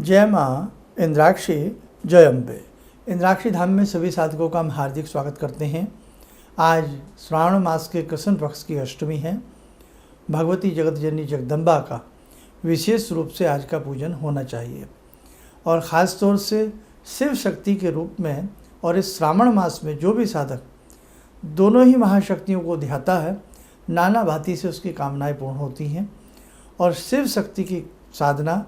जय माँ इंद्राक्षी जय अम्बे। इंद्राक्षी धाम में सभी साधकों का हम हार्दिक स्वागत करते हैं। आज श्रावण मास के कृष्ण पक्ष की अष्टमी है। भगवती जगत जननी जगदम्बा का विशेष रूप से आज का पूजन होना चाहिए और ख़ास तौर से शिव शक्ति के रूप में। और इस श्रावण मास में जो भी साधक दोनों ही महाशक्तियों को ध्याता है, नाना भांति से उसकी कामनाएं पूर्ण होती हैं। और शिव शक्ति की साधना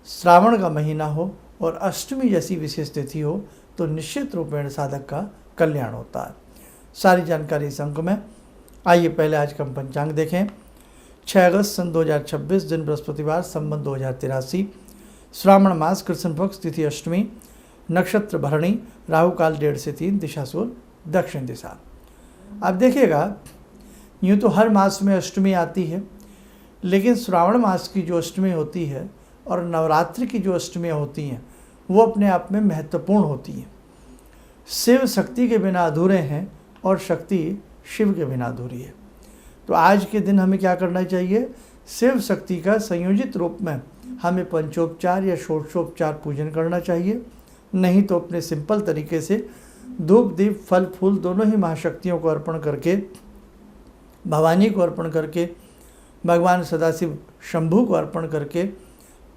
श्रावण का महीना हो और अष्टमी जैसी विशेष तिथि हो तो निश्चित रूपेण साधक का कल्याण होता है। सारी जानकारी इस अंक में। आइए पहले आज का पंचांग देखें। 6 अगस्त सन 2026, दिन बृहस्पतिवार, संवत 2083, श्रावण मास, कृष्ण पक्ष, तिथि अष्टमी, नक्षत्र भरणी, राहु काल 1:30 से 3, दिशा सूर्य दक्षिण दिशा। अब देखिएगा, यूँ तो हर मास में अष्टमी आती है, लेकिन श्रावण मास की जो अष्टमी होती है और नवरात्रि की जो अष्टमियाँ होती हैं वो अपने आप में महत्वपूर्ण होती हैं। शिव शक्ति के बिना अधूरे हैं और शक्ति शिव के बिना अधूरी है। तो आज के दिन हमें क्या करना चाहिए? शिव शक्ति का संयोजित रूप में हमें पंचोपचार या षोडशोपचार पूजन करना चाहिए। नहीं तो अपने सिंपल तरीके से धूप दीप फल फूल दोनों ही महाशक्तियों को अर्पण करके, भवानी को अर्पण करके, भगवान सदाशिव शंभू को अर्पण करके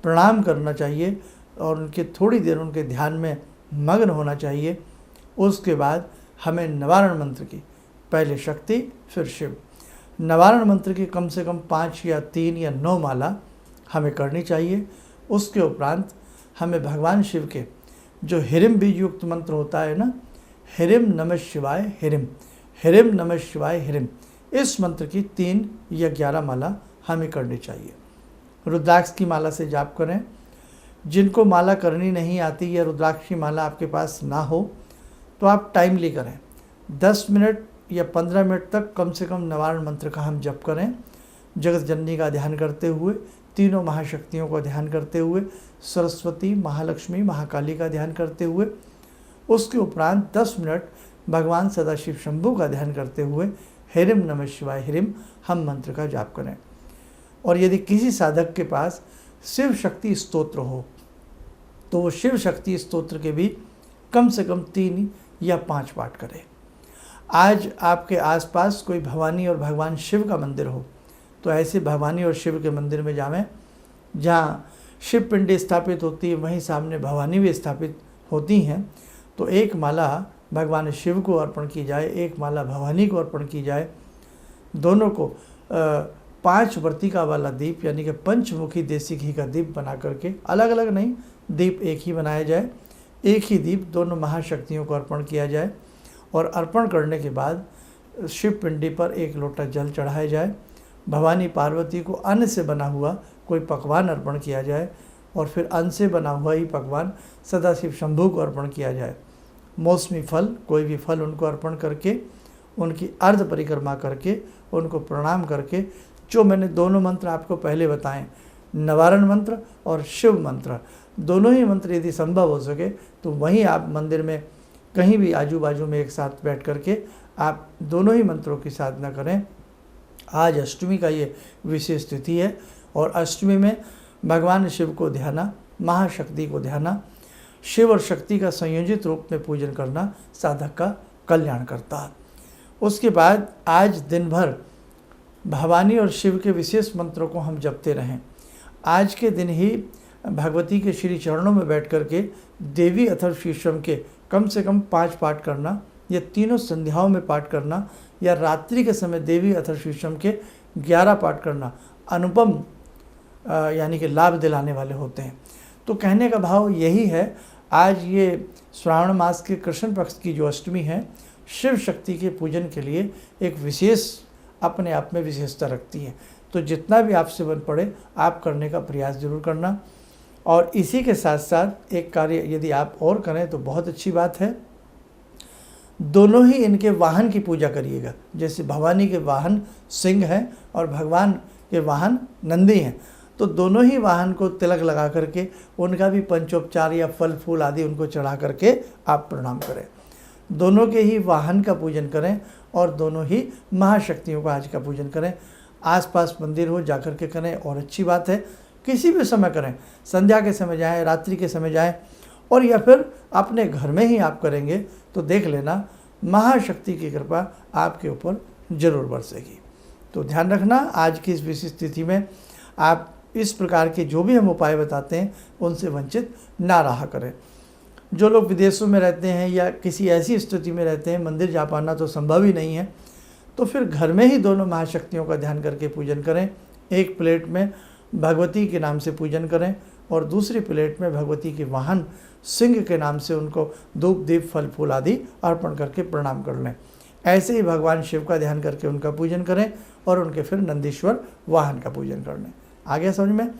प्रणाम करना चाहिए और उनके थोड़ी देर उनके ध्यान में मग्न होना चाहिए। उसके बाद हमें निवारण मंत्र की, पहले शक्ति फिर शिव, निवारण मंत्र की कम से कम 5 या 3 या 9 माला हमें करनी चाहिए। उसके उपरांत हमें भगवान शिव के जो हिरिम बीज युक्त मंत्र होता है ना, हिरिम नमः शिवाय हिरिम, हिरिम नमः शिवाय हिरिम, इस मंत्र की 3 या 11 माला हमें करनी चाहिए। रुद्राक्ष की माला से जाप करें। जिनको माला करनी नहीं आती या रुद्राक्ष की माला आपके पास ना हो तो आप टाइमली करें। 10 मिनट या 15 मिनट तक कम से कम निवारण मंत्र का हम जप करें, जगत जननी का ध्यान करते हुए, तीनों महाशक्तियों का ध्यान करते हुए, सरस्वती, महालक्ष्मी, महाकाली का ध्यान करते हुए। उसके उपरांत 10 मिनट भगवान सदाशिव शंभू का ध्यान करते हुए हिरिम नमः शिवाय हिरिम हम मंत्र का जाप करें। और यदि किसी साधक के पास शिव शक्ति स्तोत्र हो तो वो शिव शक्ति स्तोत्र के भी कम से कम 3 या 5 पाठ करें। आज आपके आसपास कोई भवानी और भगवान शिव का मंदिर हो तो ऐसे भवानी और शिव के मंदिर में जावें। जहाँ शिव पिंडी स्थापित होती है वहीं सामने भवानी भी स्थापित होती हैं। तो एक माला भगवान शिव को अर्पण की जाए, एक माला भवानी को अर्पण की जाए। दोनों को 5 वर्तिका वाला दीप यानी कि पंचमुखी देसी घी का दीप बना करके, अलग अलग नहीं, दीप एक ही बनाया जाए। एक ही दीप दोनों महाशक्तियों को अर्पण किया जाए और अर्पण करने के बाद शिव पिंडी पर 1 लोटा जल चढ़ाया जाए। भवानी पार्वती को अन्न से बना हुआ कोई पकवान अर्पण किया जाए और फिर अन्न से बना हुआ ही पकवान सदाशिव शंभू को अर्पण किया जाए। मौसमी फल, कोई भी फल उनको अर्पण करके, उनकी अर्ध परिक्रमा करके, उनको प्रणाम करके, जो मैंने दोनों मंत्र आपको पहले बताएं, निवारण मंत्र और शिव मंत्र, दोनों ही मंत्र यदि संभव हो सके तो वहीं आप मंदिर में कहीं भी आजू बाजू में एक साथ बैठ करके आप दोनों ही मंत्रों की साधना करें। आज अष्टमी का ये विशेष तिथि है और अष्टमी में भगवान शिव को ध्याना, महाशक्ति को ध्याना, शिव और शक्ति का संयोजित रूप में पूजन करना साधक का कल्याण करता है। उसके बाद आज दिन भर भवानी और शिव के विशेष मंत्रों को हम जपते रहें। आज के दिन ही भगवती के श्री चरणों में बैठ करके देवी अथर्वशीर्षम के कम से कम 5 पाठ करना या तीनों संध्याओं में पाठ करना या रात्रि के समय देवी अथर्वशीर्षम के 11 पाठ करना अनुपम यानी कि लाभ दिलाने वाले होते हैं। तो कहने का भाव यही है, आज ये श्रावण मास के कृष्ण पक्ष की जो अष्टमी है, शिव शक्ति के पूजन के लिए एक विशेष अपने आप में विशेषता रखती है। तो जितना भी आपसे बन पड़े आप करने का प्रयास जरूर करना। और इसी के साथ साथ एक कार्य यदि आप और करें तो बहुत अच्छी बात है, दोनों ही इनके वाहन की पूजा करिएगा। जैसे भवानी के वाहन सिंह हैं और भगवान के वाहन नंदी हैं, तो दोनों ही वाहन को तिलक लगा करके उनका भी पंचोपचार या फल फूल आदि उनको चढ़ा करके आप प्रणाम करें। दोनों के ही वाहन का पूजन करें और दोनों ही महाशक्तियों का आज का पूजन करें। आसपास मंदिर हो जाकर के करें और अच्छी बात है। किसी भी समय करें, संध्या के समय जाएं, रात्रि के समय जाएं, और या फिर अपने घर में ही आप करेंगे तो देख लेना महाशक्ति की कृपा आपके ऊपर जरूर बरसेगी। तो ध्यान रखना, आज की इस विशेष तिथि में आप इस प्रकार के जो भी हम उपाय बताते हैं उनसे वंचित ना रहा करें। जो लोग विदेशों में रहते हैं या किसी ऐसी स्थिति में रहते हैं मंदिर जा पाना तो संभव ही नहीं है, तो फिर घर में ही दोनों महाशक्तियों का ध्यान करके पूजन करें। एक प्लेट में भगवती के नाम से पूजन करें और दूसरी प्लेट में भगवती के वाहन सिंह के नाम से उनको धूप दीप फल फूल आदि अर्पण करके प्रणाम कर लें। ऐसे ही भगवान शिव का ध्यान करके उनका पूजन करें और उनके फिर नंदीश्वर वाहन का पूजन कर लें। आगे समझ में।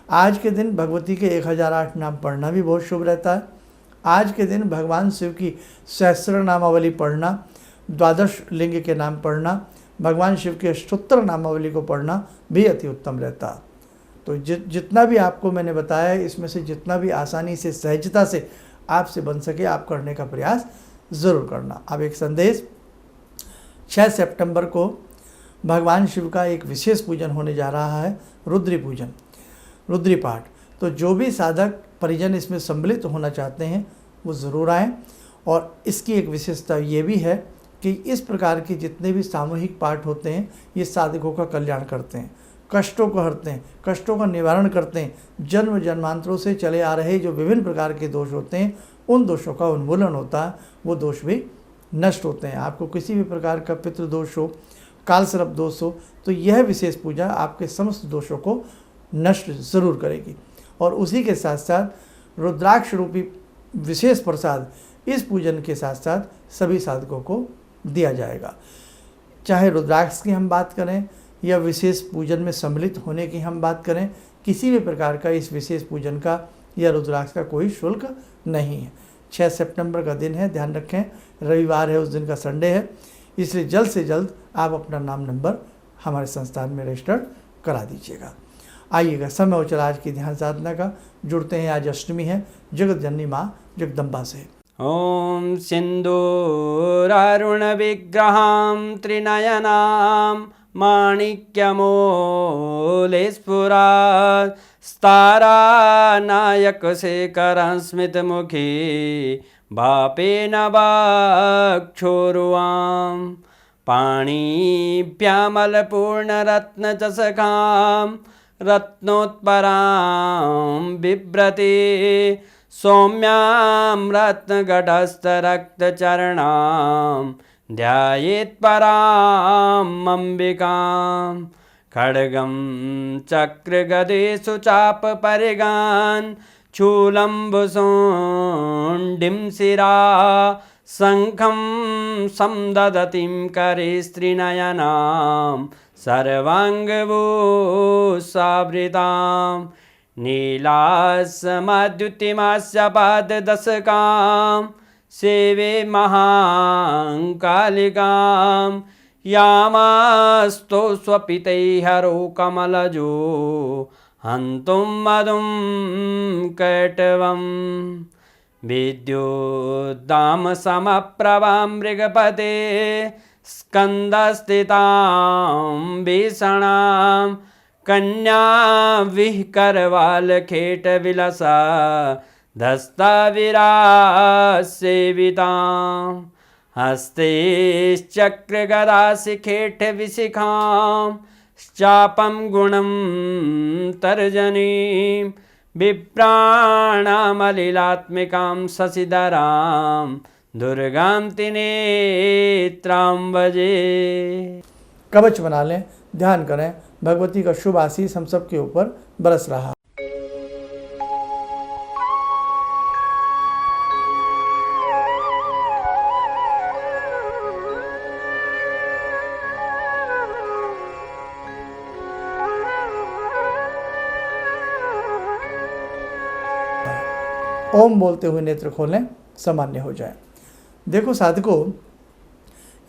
आज के दिन भगवती के 1008 नाम पढ़ना भी बहुत शुभ रहता है। आज के दिन भगवान शिव की सहस्त्र नामावली पढ़ना, द्वादश लिंग के नाम पढ़ना, भगवान शिव के अष्टोत्तर नामावली को पढ़ना भी अति उत्तम रहता है। तो जितना भी आपको मैंने बताया है, इसमें से जितना भी आसानी से सहजता से आपसे बन सके आप करने का प्रयास ज़रूर करना। अब एक संदेश, 6 सितंबर को भगवान शिव का एक विशेष पूजन होने जा रहा है, रुद्री पूजन, रुद्री पाठ। तो जो भी साधक परिजन इसमें सम्मिलित होना चाहते हैं वो ज़रूर आएँ। और इसकी एक विशेषता ये भी है कि इस प्रकार के जितने भी सामूहिक पाठ होते हैं ये साधकों का कल्याण करते हैं, कष्टों को हरते हैं, कष्टों का निवारण करते हैं। जन्म जन्मांतरों से चले आ रहे जो विभिन्न प्रकार के दोष होते हैं उन दोषों का उन्मूलन होता है, वो दोष भी नष्ट होते हैं। आपको किसी भी प्रकार का पितृदोष हो, कालसर्प दोष हो, तो यह विशेष पूजा आपके समस्त दोषों को नष्ट जरूर करेगी। और उसी के साथ साथ रुद्राक्ष रूपी विशेष प्रसाद इस पूजन के साथ साथ सभी साधकों को दिया जाएगा। चाहे रुद्राक्ष की हम बात करें या विशेष पूजन में सम्मिलित होने की हम बात करें, किसी भी प्रकार का इस विशेष पूजन का या रुद्राक्ष का कोई शुल्क नहीं है। 6 सितंबर का दिन है, ध्यान रखें, रविवार है, उस दिन का संडे है, इसलिए जल्द से जल्द आप अपना नाम नंबर हमारे संस्थान में रजिस्टर्ड करा दीजिएगा। आइएगा, समय हो चला आज की ध्यान साधना का। जुड़ते हैं, आज अष्टमी है, जगत जननी माँ जगदम्बा से। ॐ सिन्दूरारुणविग्रहां त्रिनयनां माणिक्यमूलस्फुरात् स्तारानायकशेखरं स्मितमुखी भापेन वक्षोरुवां पाणिभ्यामलपूर्णरत्नचषकां रत्नोत्परां बिभ्रति सौम्यां रत्नगटस्थरक्तचरणां ध्यायेत् पराम् अम्बिकां खड्गं चक्रगदेषु चापपरिगान् शूलम्बुशुण्डिं शिरा शङ्खं संदधतीं करे स्त्रीनयनां सर्वाङ्गभूषावृतां नीलासमद्युतिमास्य पाददशकां सेवे महाकालिकां यामास्तो स्वपितैहरो कमलजो हन्तुं मधुं कैटवं विद्युद्दामसमप्रभां मृगपते स्कन्दस्थितां भीषणां कन्या विहकरवालखेटविलसा धस्ताविरासेवितां हस्तैश्चक्रगदाशिखेटविशिखां चापं गुणं तर्जनीं बिभ्राणामलिलात्मिकां शशिधरां दुर्गां त्रिनेत्रां भजे। कवच बना लें, ध्यान करें, भगवती का शुभ आशीष हम सब के ऊपर बरस रहा। ओम बोलते हुए नेत्र खोलें, सामान्य हो जाए। देखो साधकों,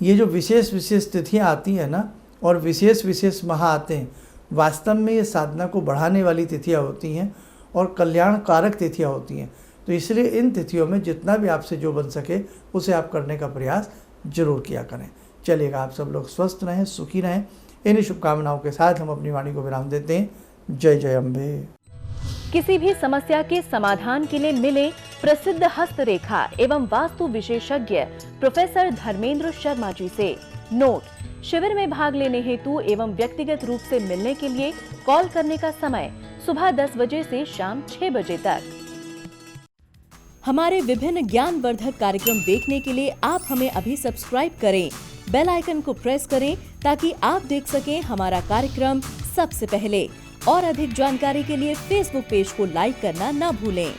ये जो विशेष विशेष तिथियाँ आती हैं ना, और विशेष विशेष माह आते हैं, वास्तव में ये साधना को बढ़ाने वाली तिथियाँ होती हैं और कल्याणकारक तिथियाँ होती हैं। तो इसलिए इन तिथियों में जितना भी आपसे जो बन सके उसे आप करने का प्रयास जरूर किया करें। चलिएगा, आप सब लोग स्वस्थ रहें, सुखी रहें। इन्हीं शुभकामनाओं के साथ हम अपनी वाणी को विराम देते हैं। जय जय अम्बे। किसी भी समस्या के समाधान के लिए मिले प्रसिद्ध हस्तरेखा एवं वास्तु विशेषज्ञ प्रोफेसर धर्मेंद्र शर्मा जी से। नोट: शिविर में भाग लेने हेतु एवं व्यक्तिगत रूप से मिलने के लिए कॉल करने का समय सुबह 10 बजे से शाम 6 बजे तक। हमारे विभिन्न ज्ञानवर्धक कार्यक्रम देखने के लिए आप हमें अभी सब्सक्राइब करें, बेल आइकन को प्रेस करें ताकि आप देख सकें हमारा कार्यक्रम सबसे पहले। और अधिक जानकारी के लिए फेसबुक पेज को लाइक करना न भूलें।